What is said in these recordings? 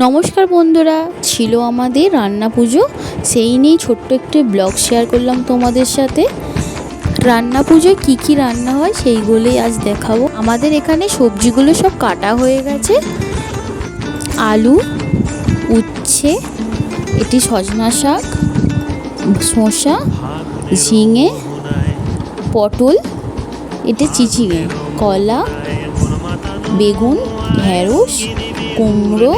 নমস্কার বন্ধুরা, ছিল আমাদের রান্না পুজো, সেই নিয়েই ছোট্ট একটি ব্লগ শেয়ার করলাম তোমাদের সাথে। রান্না পুজোয় কী কী রান্না হয় সেইগুলোই আজ দেখাবো। আমাদের এখানে সবজিগুলো সব কাটা হয়ে গেছে। আলু, উচ্ছে, এটি সজনা শাক, শসা, ঝিঙে, পটল, এটা চিচিঙে, কলা, বেগুন, ঢেঁড়স, কুমড়ো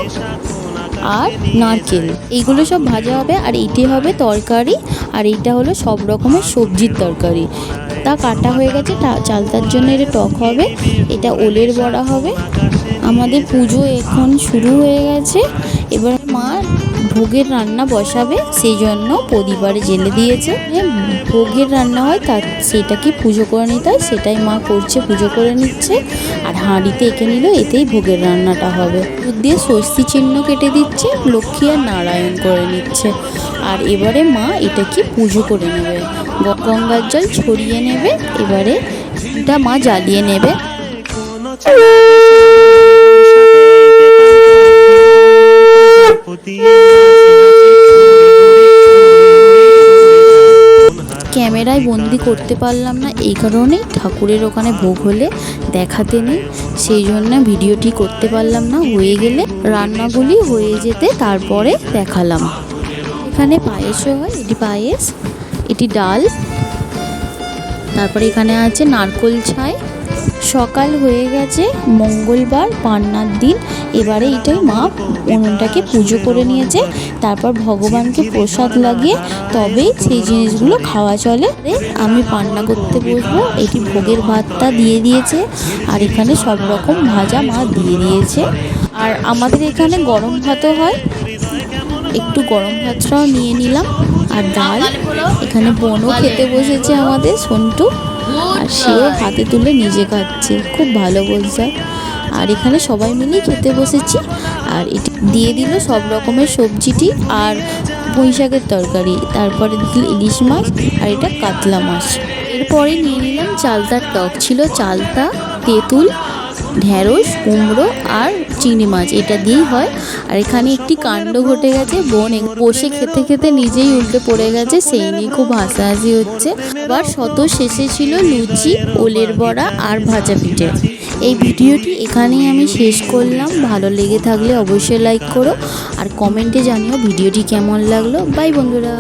আর নারকেল, এইগুলো সব ভাজা হবে। আর এইটি হবে তরকারি, আর এইটা হলো সব রকমের সবজির তরকারি। তা কাটা হয়ে গেছে, চালতার জন্য এটা টক হবে, এটা ওলের বড়া হবে। আমাদের পুজো এখন শুরু হয়ে গেছে। এবার মা ভোগের রান্না বসাবে, সেই জন্য প্রদীপে জেলে দিয়েছে। ভোগের রান্না হয় সেটাকে পুজো করে নিতে হয়, সেটাই মা করছে, পুজো করে নিচ্ছে। আর হাঁড়িতে এঁকে নিল, এতেই ভোগের রান্নাটা হবে। দুধ দিয়ে স্বস্তি চিহ্ন কেটে দিচ্ছে, লক্ষ্মী আর নারায়ণ করে নিচ্ছে। আর এবারে মা এটাকে পুজো করে নেবে, গঙ্গার জল ছড়িয়ে নেবে। এবারে এটা মা জ্বালিয়ে নেবে। ক্যামেরায় বন্দি করতে পারলাম না, এই কারণেই ঠাকুরের ওখানে ভোগ হলে দেখাতে নেই, সেই জন্য ভিডিওটি করতে পারলাম না। হয়ে গেলে রান্নাগুলি হয়ে যেতে তারপরে দেখালাম। এখানে পায়েসও হয়, এটি পায়েস, এটি ডাল, তারপরে এখানে আছে নারকোল ছাই। সকাল হয়ে গেছে, মঙ্গলবার পান্নার দিন। এবারে এটাই মা উনুনটাকে পুজো করে নিয়েছে, তারপর ভগবানকে প্রসাদ লাগিয়ে তবেই সেই জিনিসগুলো খাওয়া চলে। আমি পান্না করতে বসবো। এটি ভোগের ভাতটা দিয়ে দিয়েছে, আর এখানে সব রকম ভাজা মা দিয়ে দিয়েছে। আর আমাদের এখানে গরম ভাতও হয়, একটু গরম ভাতটাও নিয়ে নিলাম। আর ডাল, এখানে বোনও খেতে বসেছে আমাদের সন্টু, আর সেও হাতে তুলে নিজে খাচ্ছে, খুব ভালো বলছে। আর এখানে সবাই মিলেই খেতে বসেছি। আর এটি দিয়ে দিল সব রকমের সবজিটি আর পুঁই শাকের তরকারি, তারপরে দিল ইলিশ মাছ, আর এটা কাতলা মাছ। এরপরে নিয়ে নিলাম চালতার টক, ছিল চালতা, তেঁতুল, ঢেঁড়স, কুমড়ো আর চিংড়ি মাছ, এটা দিয়েই হয়। আর এখানে একটি কাণ্ড ঘটে গেছে, বোন বসে খেতে খেতে নিজেই উল্টে পড়ে গেছে, সেই নিয়ে খুব হাসাহাসি হচ্ছে। এবার শত শেষে ছিল লুচি, ওলের বড়া আর ভাজা পিঠে। এই ভিডিওটি এখানেই আমি শেষ করলাম। ভালো লেগে থাকলে অবশ্যই লাইক করো, আর কমেন্টে জানিও ভিডিওটি কেমন লাগলো। বাই বন্ধুরা।